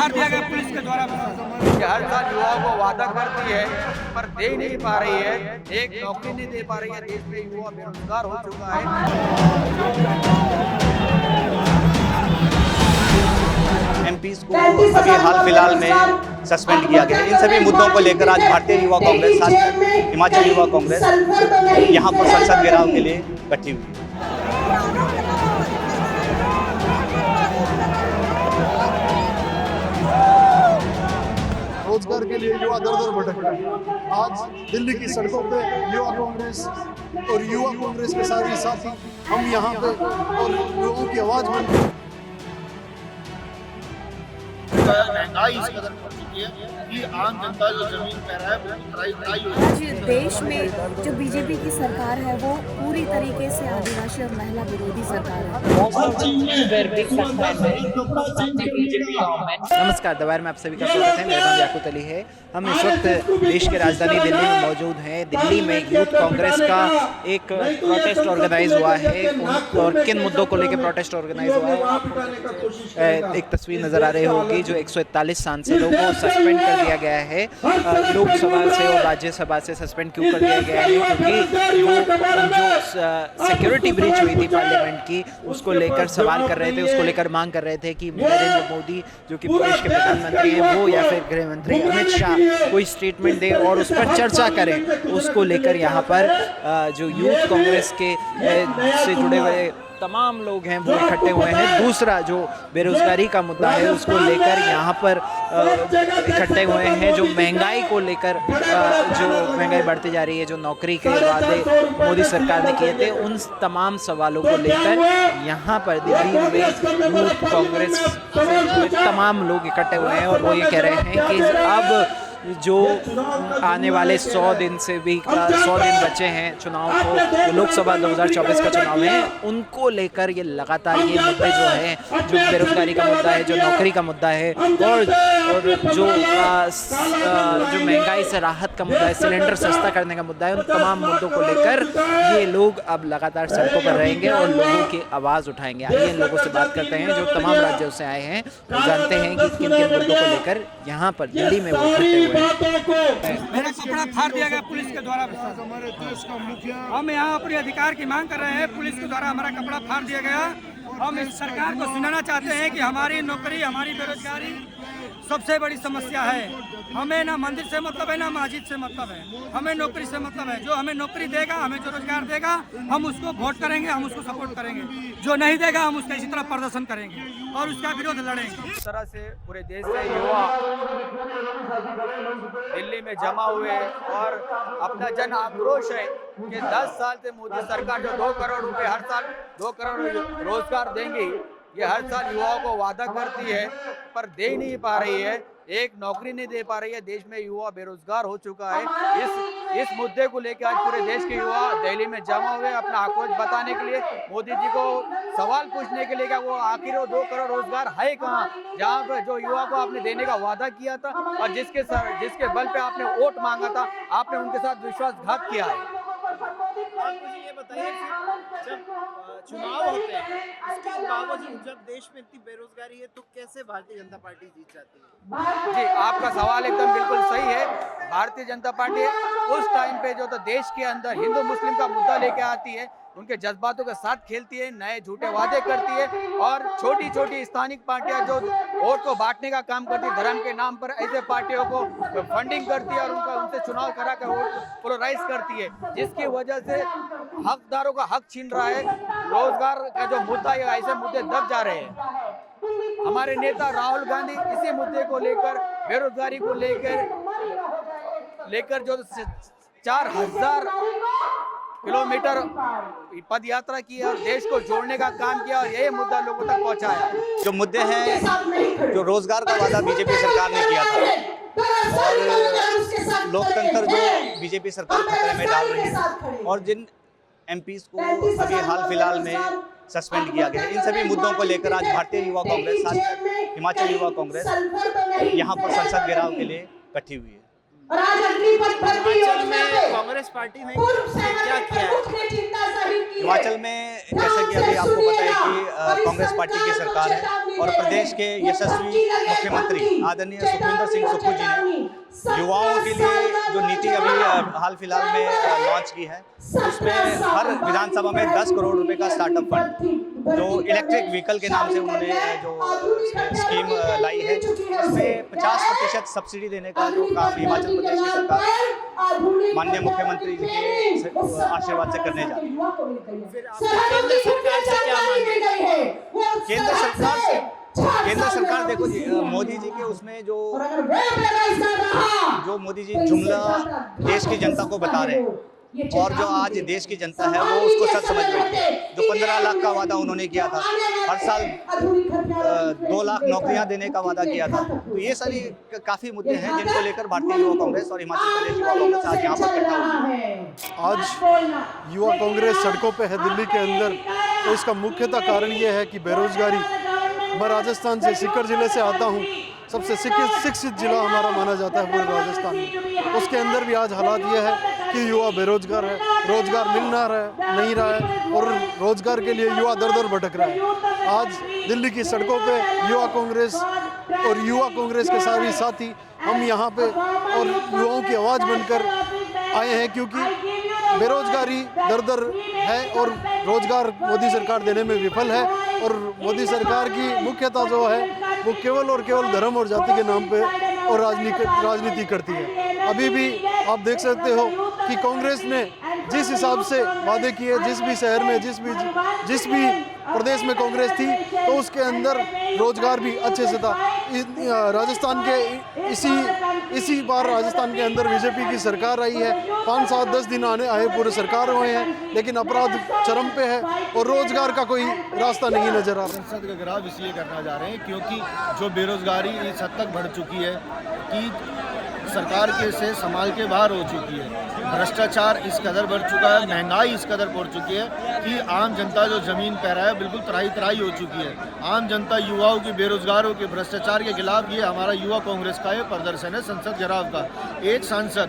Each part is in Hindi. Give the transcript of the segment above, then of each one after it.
फाड़ दिया गया पुलिस के द्वारा। हर साल युवाओं को वादा करती है पर दे नहीं पा रही है, एक नौकरी नहीं दे पा रही है। देश में युवा बेरोजगार हो चुका है। एमपीज़ को अभी हाल फिलहाल में सस्पेंड किया गया है। इन सभी मुद्दों को लेकर आज भारतीय युवा कांग्रेस, खासकर हिमाचल युवा कांग्रेस यहाँ पर संसद घेराव के लिए इकट्ठी हुई है। रोजगार के लिए युवा दर दर भटक रहे हैं। आज दिल्ली की सड़कों पे युवा कांग्रेस और युवा कांग्रेस के सारे साथी हम यहाँ पे और लोगों की आवाज बन महंगाई इस कदर बढ़ चुकी है कि आम जनता जो जमीन पे रहा है वो तराई हो आज देश में जो बीजेपी की सरकार है वो पूरी तरीके से आदिवासी और महिला विरोधी सरकार है। नमस्कार, दवार में आप सभी का स्वागत है। मेरा नाम याकूत अली है। हम इस वक्त देश की राजधानी दिल्ली में मौजूद हैं। दिल्ली में यूथ कांग्रेस का एक प्रोटेस्ट ऑर्गेनाइज हुआ है और किन मुद्दों को लेकर प्रोटेस्ट ऑर्गेनाइज हुआ है, एक तस्वीर नजर आ रही होगी जो 141 सांसदों को सस्पेंड कर दिया गया है। लोकसभा से और राज्यसभा से सस्पेंड क्यों कर दिया गया है? क्योंकि वो जो सिक्योरिटी ब्रीच हुई थी पार्लियामेंट की, उसको लेकर सवाल कर रहे थे, उसको लेकर मांग कर रहे थे कि नरेंद्र मोदी जो कि देश के प्रधानमंत्री हैं वो या फिर गृह मंत्री अमित शाह कोई स्टेटमेंट दे और उस पर चर्चा करें। उसको लेकर यहाँ पर जो यूथ कांग्रेस के से जुड़े हुए तमाम लोग हैं वो इकट्ठे हुए हैं। दूसरा जो बेरोजगारी का मुद्दा है उसको लेकर यहाँ पर इकट्ठे हुए हैं। जो महंगाई को लेकर जो महंगाई बढ़ती जा रही है, जो नौकरी के वादे मोदी सरकार ने किए थे, उन तमाम सवालों को लेकर यहाँ पर दिल्ली में यूथ कांग्रेस से तमाम लोग इकट्ठे हुए हैं और वो ये कह रहे हैं कि अब जो आने वाले 100 दिन से भी 100 दिन बचे हैं चुनाव को, लोकसभा 2024 का चुनाव है, उनको लेकर ये लगातार ये मुद्दे जो हैं, जो बेरोजगारी का मुद्दा है, जो नौकरी का मुद्दा है और जो महंगाई से राहत का मुद्दा है, सिलेंडर सस्ता करने का मुद्दा है, उन तमाम मुद्दों को लेकर ये लोग अब लगातार सड़कों पर रहेंगे और लोगों की आवाज़ उठाएंगे। आइए इन लोगों से बात करते हैं जो तमाम राज्यों से आए हैं, जानते हैं कि किन किन मुद्दों को लेकर यहाँ पर दिल्ली में वो इकट्ठे हुए। मेरा कपड़ा फाड़ दिया गया पुलिस के द्वारा। हमारे देश का मुखिया हम यहाँ अपने अधिकार की मांग कर रहे हैं। पुलिस के द्वारा हमारा कपड़ा फाड़ दिया गया। हम इस सरकार को सुनाना चाहते हैं कि हमारी नौकरी, हमारी बेरोजगारी सबसे बड़ी समस्या है। हमें ना मंदिर से मतलब है ना मस्जिद से मतलब है, हमें नौकरी से मतलब है। जो हमें नौकरी देगा, हमें जो रोजगार देगा, हम उसको वोट करेंगे, हम उसको सपोर्ट करेंगे। जो नहीं देगा हम उसका इसी तरह प्रदर्शन करेंगे और उसका विरोध लड़ेंगे। इस तरह से पूरे देश से युवा दिल्ली में जमा हुए और अपना जन आक्रोश है कि 10 साल से मोदी सरकार जो 2 करोड़ रुपए हर साल 2 करोड़ रोजगार देंगी, ये हर साल युवाओं को वादा करती है पर दे नहीं पा रही है, एक नौकरी नहीं दे पा रही है। देश में युवा बेरोजगार हो चुका है। इस मुद्दे को लेकर आज पूरे देश के युवा दिल्ली में जमा हुए अपना आक्रोश बताने के लिए, मोदी जी को सवाल पूछने के लिए कि वो आखिर वो 2 करोड़ रोजगार है कहाँ, जहाँ पर जो युवा को आपने देने का वादा किया था और जिसके बल पे आपने वोट मांगा था, आपने उनके साथ विश्वासघात किया है। आप मुझे ये बताइए कि जब चुनाव होते हैं उसके बावजूद जब देश में इतनी बेरोजगारी है तो कैसे भारतीय जनता पार्टी जीत जाती है? जी, आपका सवाल एकदम बिल्कुल सही है। भारतीय जनता पार्टी उस टाइम पे जो तो देश के अंदर हिंदू मुस्लिम का मुद्दा लेके आती है, उनके जज्बातों के साथ खेलती है, नए झूठे वादे करती है और छोटी छोटी स्थानिक पार्टियां जो वोट को बांटने का काम करती है, धर्म के नाम पर ऐसे पार्टियों को फंडिंग करती है और उनसे चुनाव करा कर वोट पोलराइज करती है, जिसकी वजह से हकदारों का हक छीन रहा है। रोजगार का जो मुद्दा है, ऐसे मुद्दे दब जा रहे हैं। हमारे नेता राहुल गांधी इसी मुद्दे को लेकर, बेरोजगारी को लेकर जो 4000 किलोमीटर पद यात्रा की और देश को जोड़ने का काम किया और यही मुद्दा लोगों तक पहुंचाया। जो मुद्दे हैं, जो रोजगार का वादा बीजेपी सरकार ने किया था और लोकतंत्र जो बीजेपी सरकार खतरे में डाल रही है और जिन एमपीज़ को अभी हाल फिलहाल में सस्पेंड किया गया है, इन सभी मुद्दों को लेकर आज भारतीय युवा कांग्रेस, खासकर हिमाचल युवा कांग्रेस यहाँ पर संसद घेराव के लिए इकट्ठी हुई है। और आज अग्निपथ भर्ती हिमाचल योजना में पे कांग्रेस पार्टी ने पूर्व क्या सेना किया है? प्रमुख ने चिंता जाहिर की है। हिमाचल में जैसा कि अभी आपको पता है कि कांग्रेस पार्टी की सरकार है और प्रदेश के यशस्वी मुख्यमंत्री आदरणीय सुखविंदर सिंह सुक्खू जी ने युवाओं के लिए जो नीति अभी हाल फिलहाल में लॉन्च की है, उसमें हर विधानसभा में 10 करोड़ रुपए का स्टार्टअप फंड जो इलेक्ट्रिक व्हीकल के नाम से उन्होंने जो स्कीम लाई है, उसमें 50% सब्सिडी देने का जो काम हिमाचल प्रदेश की सरकार माननीय मुख्यमंत्री जी के आशीर्वाद से करने जा रही है। फिर आप केंद्र सरकार से क्या मांगे? केंद्र सरकार देखो जी, मोदी जी के उसमें जो मोदी जी जुमला देश की जनता को बता रहे हैं और जो आज देश की जनता है वो उसको सच समझ बैठी है। जो 15 लाख का वादा उन्होंने किया था, हर साल 2 लाख नौकरियां देने का वादा किया था, तो ये सारी काफी मुद्दे हैं जिनको लेकर भारतीय युवा कांग्रेस और हिमाचल प्रदेश युवा कांग्रेस आज यहाँ पर इकट्ठा हुई है। आज युवा कांग्रेस सड़कों पे है दिल्ली के अंदर, तो इसका मुख्यतः कारण ये है कि बेरोजगारी। मैं राजस्थान से सीकर जिले से आता हूँ, सबसे शिक्षित जिला हमारा माना जाता है पूरे राजस्थान में। उसके अंदर भी आज हालात ये है कि युवा बेरोजगार है, रोजगार मिल नहीं रहा है और रोजगार के लिए युवा दर दर भटक रहा है। आज दिल्ली की सड़कों पे युवा कांग्रेस और युवा कांग्रेस के सारे साथी हम यहाँ पे और युवाओं की आवाज़ बनकर आए हैं, क्योंकि बेरोजगारी दर दर है और रोजगार मोदी सरकार देने में विफल है और मोदी सरकार की मुख्यतः जो है वो केवल और केवल धर्म और जाति के नाम पे और राजनीति करती है। अभी भी आप देख सकते हो कि कांग्रेस ने जिस हिसाब से वादे किए, जिस भी शहर में जिस भी प्रदेश में कांग्रेस थी, तो उसके अंदर रोजगार भी अच्छे से था। राजस्थान के इसी बार राजस्थान के अंदर बीजेपी की सरकार आई है, 5, 7, 10 दिन आए पूरे सरकार हुए हैं, लेकिन अपराध चरम पे है और रोजगार का कोई रास्ता नहीं नजर आ रहा। संसद का घेराव इसलिए करना जा रहे हैं क्योंकि जो बेरोजगारी इस हद तक बढ़ चुकी है कि सरकार के से संभाल के बाहर हो चुकी है। भ्रष्टाचार इस कदर बढ़ चुका है, महंगाई इस कदर बढ़ चुकी है कि आम जनता जो जमीन पे रहा है बिल्कुल तराई हो चुकी है। आम जनता युवाओं की, बेरोजगारों के, भ्रष्टाचार के खिलाफ ये हमारा युवा कांग्रेस का ये प्रदर्शन है संसद घेराव का। एक सांसद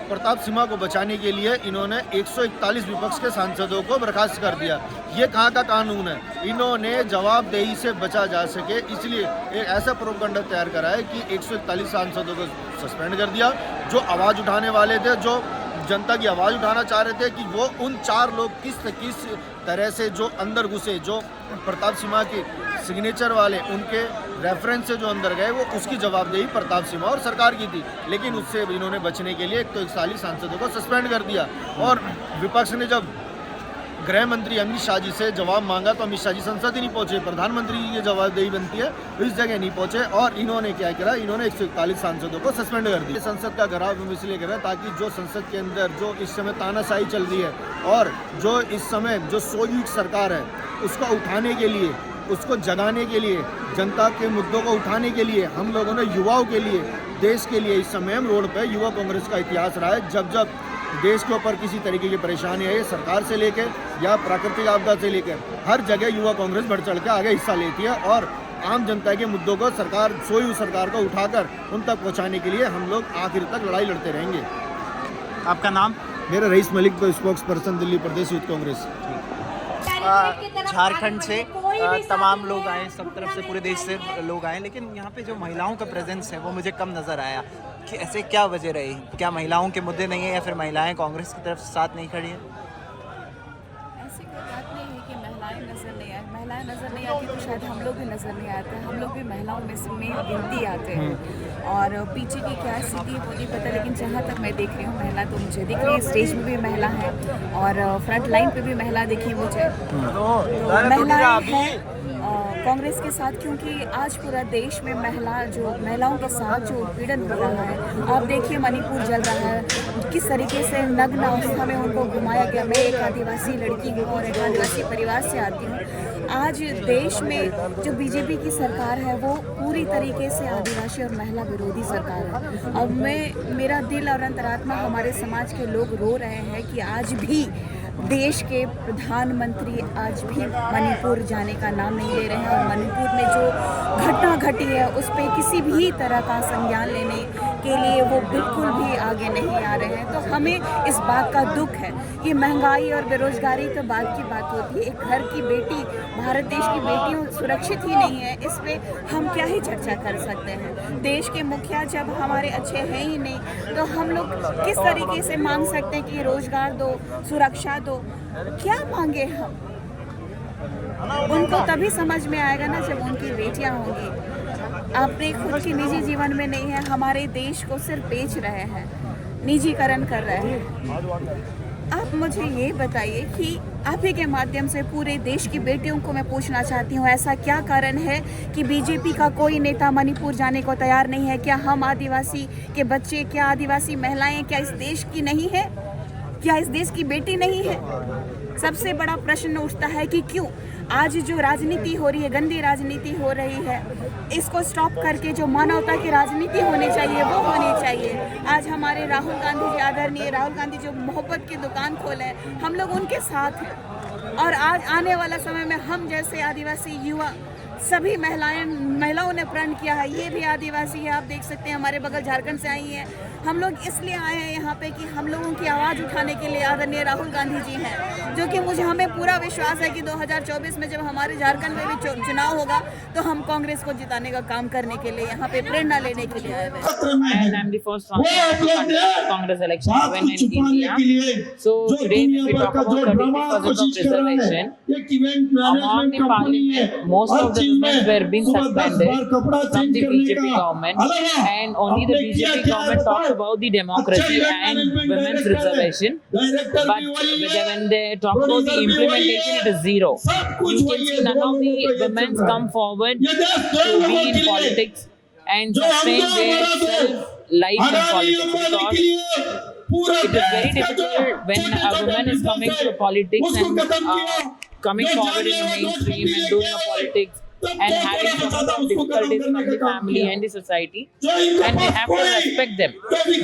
प्रताप सिम्हा को बचाने के लिए इन्होंने 141 विपक्ष के सांसदों को बर्खास्त कर दिया। ये कहाँ का कानून है? इन्होंने जवाबदेही से बचा जा सके इसलिए एक ऐसा प्रोपगंडा तैयार करा है कि 141 सांसदों को सस्पेंड कर दिया। जो आवाज़ उठाने वाले थे, जो जनता की आवाज़ उठाना चाह रहे थे कि वो उन 4 लोग किस तरह से जो अंदर घुसे, जो प्रताप सिम्हा की सिग्नेचर वाले उनके रेफरेंस से जो अंदर गए, वो उसकी जवाबदेही प्रताप सिम्हा और सरकार की थी। लेकिन उससे इन्होंने बचने के लिए 141 सांसदों को सस्पेंड कर दिया। और विपक्ष ने जब गृह मंत्री अमित शाह जी से जवाब मांगा तो अमित शाह जी संसद ही नहीं पहुंचे। प्रधानमंत्री की जवाबदेही बनती है, इस जगह नहीं पहुंचे और इन्होंने क्या किया, इन्होंने 141 सांसदों को सस्पेंड कर दिया। संसद का घेराव हम इसलिए कर रहे हैं ताकि जो संसद के अंदर जो इस समय तानाशाही चल रही है और जो इस समय जो सोयूट सरकार है उसको उठाने के लिए, उसको जगाने के लिए, जनता के मुद्दों को उठाने के लिए हम लोगों ने युवाओं के लिए, देश के लिए इस समय हम रोड पे युवा कांग्रेस का इतिहास रहा है। जब जब देश के ऊपर किसी तरीके की परेशानी है, सरकार से लेकर या प्राकृतिक आपदा से लेकर, हर जगह युवा कांग्रेस बढ़ चढ़ के आगे हिस्सा लेती है और आम जनता के मुद्दों को सोई हुई सरकार को उठाकर उन तक पहुँचाने के लिए हम लोग आखिर तक लड़ाई लड़ते रहेंगे। आपका नाम? मेरा rice Malik, spokes person Delhi प्रदेश यूथ कांग्रेस। झारखंड से तमाम लोग आए, सब तरफ से, पूरे देश से लोग आए, लेकिन यहाँ पे जो महिलाओं का प्रेजेंस है वो मुझे कम नज़र आया कि ऐसे क्या वजह रही? क्या महिलाओं के मुद्दे नहीं है या फिर महिलाएं कांग्रेस की तरफ साथ नहीं खड़ी हैं? ऐसी कोई बात नहीं है कि महिलाएं नज़र नहीं आती तो शायद हम लोग भी नज़र नहीं आते हैं। हम लोग भी महिलाओं में गिनती आते हैं और पीछे की क्या स्थिति है वो नहीं पता, लेकिन जहाँ तक मैं देख रही हूँ महिला तो मुझे दिख रही है। स्टेज में भी महिला है और फ्रंट लाइन पे भी महिला दिखी मुझे। महिलाएं हैं कांग्रेस के साथ, क्योंकि आज पूरा देश में महिलाओं के साथ जो उत्पीड़न हो रहा है, आप देखिए मणिपुर जल रहा है, किस तरीके से नग्न अवस्था में उनको घुमाया गया। मैं एक आदिवासी लड़की हूँ और एक आदिवासी परिवार से आती हूँ। आज देश में जो बीजेपी की सरकार है वो पूरी तरीके से आदिवासी और महिला विरोधी सरकार है। अब मेरा दिल और अंतरात्मा, हमारे समाज के लोग रो रहे हैं कि आज भी देश के प्रधानमंत्री आज भी मणिपुर जाने का नाम नहीं ले रहे हैं और मणिपुर में जो घटना घटी है उस पर किसी भी तरह का संज्ञान लेने के लिए वो बिल्कुल भी आगे नहीं आ रहे हैं। तो हमें इस बात का दुख है कि महंगाई और बेरोजगारी तो बाद की बात होती है, एक घर की बेटी, भारत देश की बेटी सुरक्षित ही नहीं है, इस पे हम क्या ही चर्चा कर सकते हैं। देश के मुखिया जब हमारे अच्छे हैं ही नहीं तो हम लोग किस तरीके से मांग सकते हैं कि रोजगार दो, सुरक्षा दो, क्या मांगे हम? उनको तभी समझ में आएगा ना जब उनकी बेटियां होंगी। अपने खुद के निजी जीवन में नहीं है, हमारे देश को सिर्फ बेच रहे हैं, निजीकरण कर रहे हैं। आप मुझे ये बताइए कि आप ही के माध्यम से पूरे देश की बेटियों को मैं पूछना चाहती हूँ, ऐसा क्या कारण है कि बीजेपी का कोई नेता मणिपुर जाने को तैयार नहीं है? क्या हम आदिवासी के बच्चे, क्या आदिवासी महिलाएं, क्या इस देश की नहीं है? क्या इस देश की बेटी नहीं है? सबसे बड़ा प्रश्न उठता है कि क्यों आज जो राजनीति हो रही है, गंदी राजनीति हो रही है, इसको स्टॉप करके जो मानवता की राजनीति होनी चाहिए वो होनी चाहिए। आज हमारे राहुल गांधी जी, आदरणीय राहुल गांधी जो मोहब्बत की दुकान खोले, हम लोग उनके साथ हैं। और आज आने वाला समय में हम जैसे आदिवासी युवा सभी महिलाओं ने प्रण किया है, ये भी आदिवासी है, आप देख सकते हैं हमारे बगल झारखंड से आई हैं। हम लोग इसलिए आए हैं यहाँ पे कि हम लोगों की आवाज़ उठाने के लिए आदरणीय राहुल गांधी जी हैं, जो कि हमें पूरा विश्वास है कि 2024 में जब हमारे झारखंड में भी चुनाव होगा तो हम कांग्रेस को जिताने का काम करने के लिए यहाँ पे प्रेरणा लेने के लिए आए हैं। And I'm the first Congress election to win in India. So today when we talk about 33% of reservation among the parliament, most of the women were being suspended from the BJP government, and only the BJP government talks about the democracy and women's reservation, but when they talk about the implementation, it is zero. You can see none of the women come forward to be in politics and sustain their self-life in politics, because it is very difficult when a woman is coming to politics and coming forward in the mainstream and doing a politics and having some sort of difficulties from the family and the society, and they have to respect them.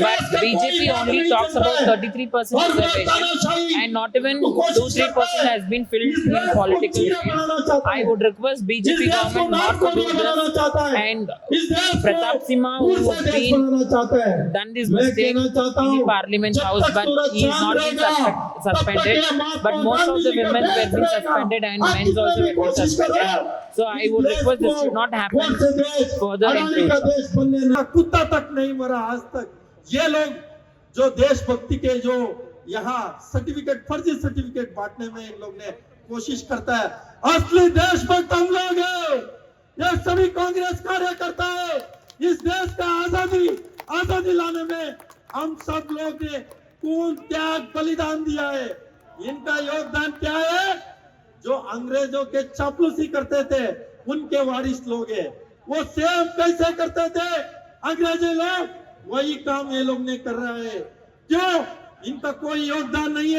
But BJP only talks about 33% reservation, and not even 2-3% has been filled in political field. I would request BJP government not to do this, and Pratap Simha, who has been done this mistake in the Parliament House, but he is not been suspended. But most of the women were been suspended and men also were been suspended. So I would request this should not happen further in future. कुत्ता तक नहीं मरा आज तक। ये लोग जो देशभक्ति के जो यहाँ सर्टिफिकेट, फर्जी सर्टिफिकेट बांटने में इन लोग ने कोशिश करता है, असली देशभक्त हम लोग हैं। ये सभी कांग्रेस कार्यकर्ता है। इस देश का आजादी लाने में हम सब लोग ने खून, त्याग, बलिदान दिया है। इनका योगदान क्या है? जो अंग्रेजों के चापलूसी करते थे उनके वारिस लोग हैं। वो सेम कैसे करते थे अंग्रेजी लोग, वही काम ये लोग ने कर रहा है। क्यों? इनका कोई योगदान नहीं है।